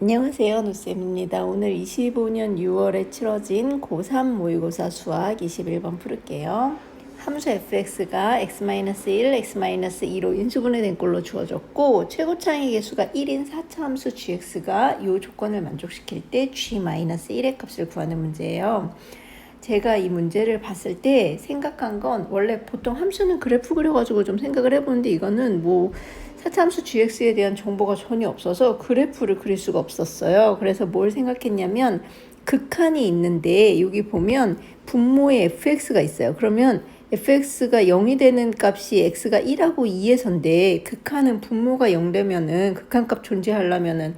안녕하세요, 노쌤입니다. 오늘 25년 6월에 치러진 고3 모의고사 수학 21번 풀을게요. 함수 fx가 x-1, x-2로 인수분해된 꼴로 주어졌고 최고차의 개수가 1인 4차 함수 gx가 이 조건을 만족시킬 때 g-1의 값을 구하는 문제예요. 제가 이 문제를 봤을 때 생각한 건 원래 보통 함수는 그래프 그려가지고 좀 생각을 해보는데 이거는 뭐 사차함수 gx에 대한 정보가 전혀 없어서 그래프를 그릴 수가 없었어요. 그래서 뭘 생각했냐면 극한이 있는데 여기 보면 분모에 fx가 있어요. 그러면 fx가 0이 되는 값이 x가 1하고 2에서인데 극한은 분모가 0 되면은 극한값 존재하려면은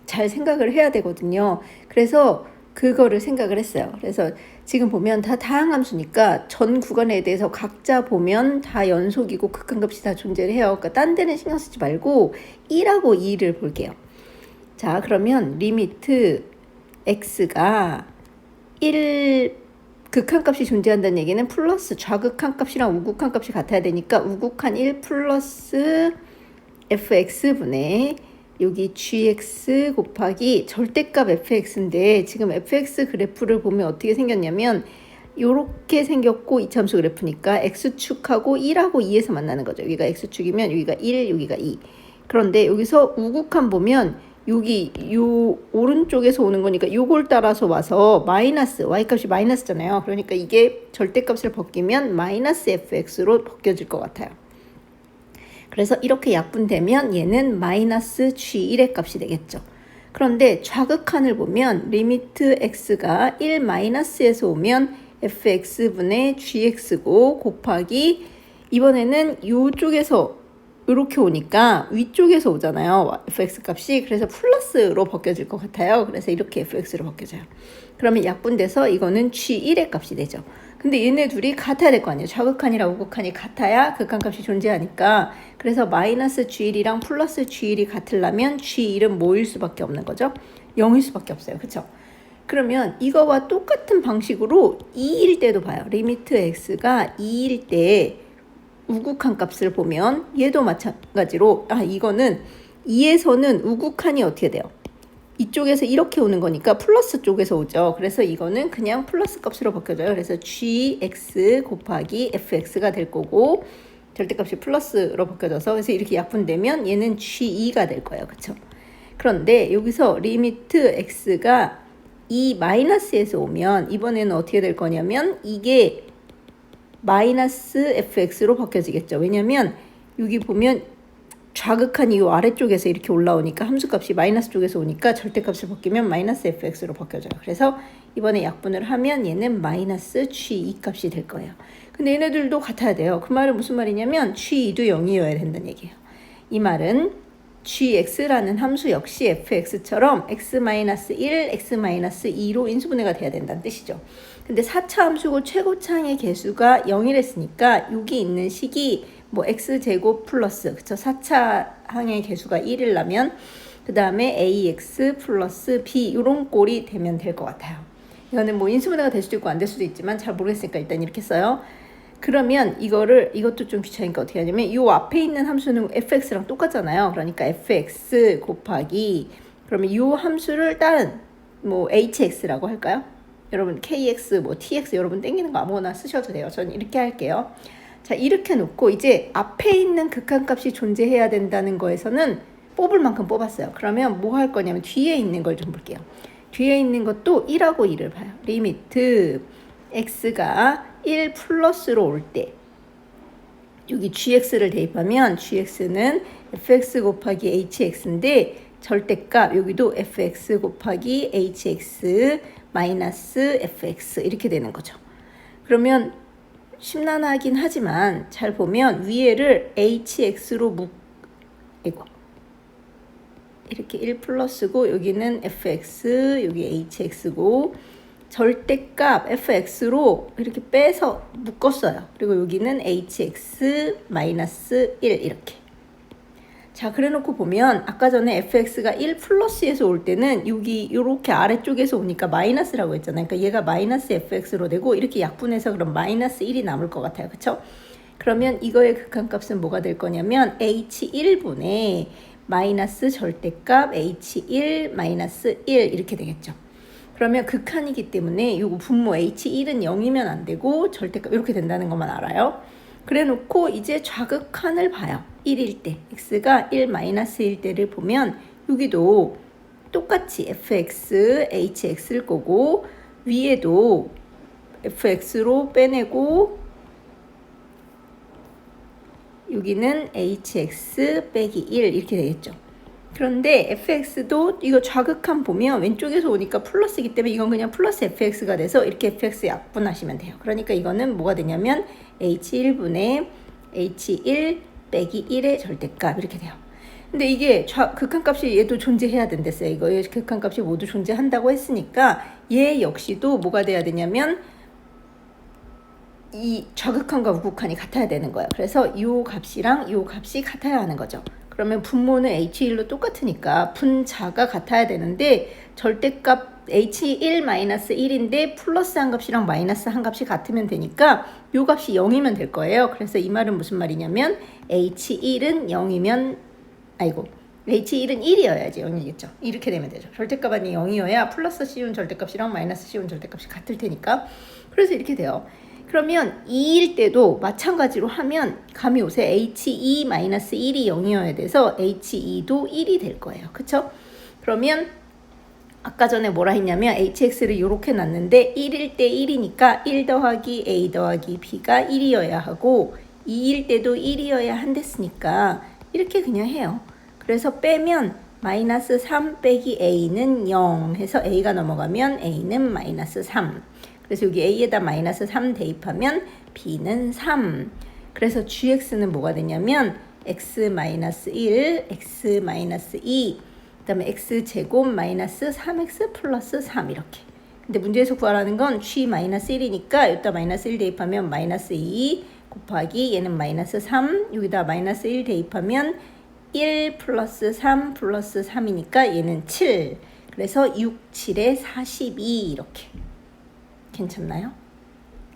잘 생각을 해야 되거든요. 그래서 그거를 생각을 했어요. 그래서 지금 보면 다 다항함수니까 전 구간에 대해서 각자 보면 다 연속이고 극한값이 다 존재를 해요. 그러니까 딴 데는 신경 쓰지 말고 1하고 2를 볼게요. 자, 그러면 리미트 x가 1 극한값이 존재한다는 얘기는 플러스 좌극한값이랑 우극한값이 같아야 되니까 우극한 1 플러스 fx분의 여기 gx 곱하기 절대값 fx인데 지금 fx 그래프를 보면 어떻게 생겼냐면 요렇게 생겼고 이차함수 그래프니까 x축하고 1하고 2에서 만나는 거죠. 여기가 x축이면 여기가 1, 여기가 2. 그런데 여기서 우극한 보면 여기 요 오른쪽에서 오는 거니까 요걸 따라서 와서 마이너스 y값이 마이너스잖아요. 그러니까 이게 절대값을 벗기면 마이너스 fx로 벗겨질 것 같아요. 그래서 이렇게 약분되면 얘는 마이너스 g1의 값이 되겠죠. 그런데 좌극한을 보면 리미트 x가 1 마이너스에서 오면 fx분의 gx고 곱하기 이번에는 이쪽에서 이렇게 오니까 위쪽에서 오잖아요. fx 값이. 그래서 플러스로 벗겨질 것 같아요. 그래서 이렇게 fx로 벗겨져요. 그러면 약분돼서 이거는 g1의 값이 되죠. 근데 얘네 둘이 같아야 될 거 아니에요. 좌극한이랑 우극한이 같아야 극한값이 존재하니까. 그래서 마이너스 g1이랑 플러스 g1이 같으려면 g1은 뭐일 수밖에 없는 거죠? 0일 수밖에 없어요. 그쵸? 그러면 이거와 똑같은 방식으로 2일 때도 봐요. 리미트 x가 2일 때 우극한 값을 보면 얘도 마찬가지로 이거는 2에서는 우극한이 어떻게 돼요? 이쪽에서 이렇게 오는 거니까 플러스 쪽에서 오죠. 그래서 이거는 그냥 플러스 값으로 바뀌어져요. 그래서 gx 곱하기 fx가 될 거고 절대값이 플러스로 바뀌어져서 그래서 이렇게 약분되면 얘는 g2가 될 거예요. 그렇죠? 그런데 여기서 리미트 x가 2 마이너스에서 오면 이번에는 어떻게 될 거냐면 이게 마이너스 fx로 바뀌어지겠죠. 왜냐면 여기 보면 좌극한이 이 아래쪽에서 이렇게 올라오니까 함수값이 마이너스 쪽에서 오니까 절대값을 벗기면 마이너스 fx로 바뀌어져요. 그래서 이번에 약분을 하면 얘는 마이너스 g2 값이 될 거예요. 근데 얘네들도 같아야 돼요. 그 말은 무슨 말이냐면 g2도 0이어야 된다는 얘기예요. 이 말은 gx라는 함수 역시 fx처럼 x-1, x-2로 인수분해가 돼야 된다는 뜻이죠. 근데 4차 함수고 최고차의 개수가 0이랬으니까 여기 있는 식이 뭐 x제곱 플러스 그쵸 4차 항의 개수가 1이라면 그 다음에 ax 플러스 b 이런 꼴이 되면 될 것 같아요. 이거는 뭐 인수분해가 될 수도 있고 안 될 수도 있지만 잘 모르겠으니까 일단 이렇게 써요. 그러면 이것도 좀 귀찮으니까 어떻게 하냐면 이 앞에 있는 함수는 fx랑 똑같잖아요. 그러니까 fx 곱하기 그러면 이 함수를 다른 뭐 hx라고 할까요? 여러분 kx 뭐 tx 여러분 땡기는 거 아무거나 쓰셔도 돼요. 저는 이렇게 할게요. 자, 이렇게 놓고 이제 앞에 있는 극한값이 존재해야 된다는 거에서는 뽑을 만큼 뽑았어요. 그러면 뭐 할 거냐면 뒤에 있는 걸 좀 볼게요. 뒤에 있는 것도 1하고 2를 봐요. 리미트 x가 1 플러스로 올 때 여기 gx를 대입하면 gx는 fx 곱하기 hx인데 절대값 여기도 fx 곱하기 hx 마이너스 fx 이렇게 되는 거죠. 그러면 심란하긴 하지만 잘 보면 위에를 hx로 이렇게 1 플러스고 여기는 fx 여기 hx고 절대값 fx로 이렇게 빼서 묶었어요. 그리고 여기는 hx 마이너스 1 이렇게. 자, 그래 놓고 보면 아까 전에 fx가 1 플러스에서 올 때는 여기 이렇게 아래쪽에서 오니까 마이너스라고 했잖아요. 그러니까 얘가 마이너스 fx로 되고 이렇게 약분해서 그럼 마이너스 1이 남을 것 같아요. 그쵸? 그러면 이거의 극한값은 뭐가 될 거냐면 h1분의 마이너스 절대값 h1 마이너스 1 이렇게 되겠죠. 그러면 극한이기 때문에 요거 분모 h1은 0이면 안 되고 절대값 이렇게 된다는 것만 알아요. 그래 놓고 이제 좌극한을 봐요. 1일 때 x가 1 마이너스 1 때를 보면 여기도 똑같이 fx, hx일 거고 위에도 fx로 빼내고 여기는 hx 빼기 1 이렇게 되겠죠. 그런데 fx도 이거 좌극한 보면 왼쪽에서 오니까 플러스이기 때문에 이건 그냥 플러스 fx가 돼서 이렇게 fx 약분하시면 돼요. 그러니까 이거는 뭐가 되냐면 h1분의 h1 빼기 1의 절대값 이렇게 돼요. 근데 이게 극한값이 얘도 존재해야 된댔어요. 이거 극한값이 모두 존재한다고 했으니까 얘 역시도 뭐가 돼야 되냐면 이 좌극한과 우극한이 같아야 되는 거예요. 그래서 이 값이랑 이 값이 같아야 하는 거죠. 그러면 분모는 h1로 똑같으니까 분자가 같아야 되는데 절대값 h1-1인데 플러스 한 값이랑 마이너스 한 값이 같으면 되니까 이 값이 0이면 될 거예요. 그래서 이 말은 무슨 말이냐면 h1은 0이면 h1은 1이어야지 0이겠죠. 이렇게 되면 되죠. 절대값이 0이어야 플러스 씌운 절대값이랑 마이너스 씌운 절대값이 같을 테니까. 그래서 이렇게 돼요. 그러면 2일 때도 마찬가지로 하면 감이 오세요. h2-1이 0이어야 돼서 h2도 1이 될 거예요. 그쵸? 그러면 아까 전에 뭐라 했냐면 hx를 이렇게 놨는데 1일 때 1이니까 1 더하기 a 더하기 b가 1이어야 하고 2일 때도 1이어야 한댔으니까 이렇게 그냥 해요. 그래서 빼면 마이너스 3 빼기 a는 0 해서 a가 넘어가면 a는 마이너스 3. 그래서 여기 a에다 마이너스 3 대입하면 b는 3. 그래서 gx는 뭐가 되냐면 x-1, x-2, 그 다음에 x제곱 마이너스 3x 플러스 3 이렇게. 근데 문제에서 구하라는 건 g-1이니까 여기다 마이너스 1 대입하면 마이너스 2 곱하기 얘는 마이너스 3 여기다 마이너스 1 대입하면 1 플러스 3 플러스 3이니까 얘는 7. 그래서 6, 7에 42 이렇게. 괜찮나요?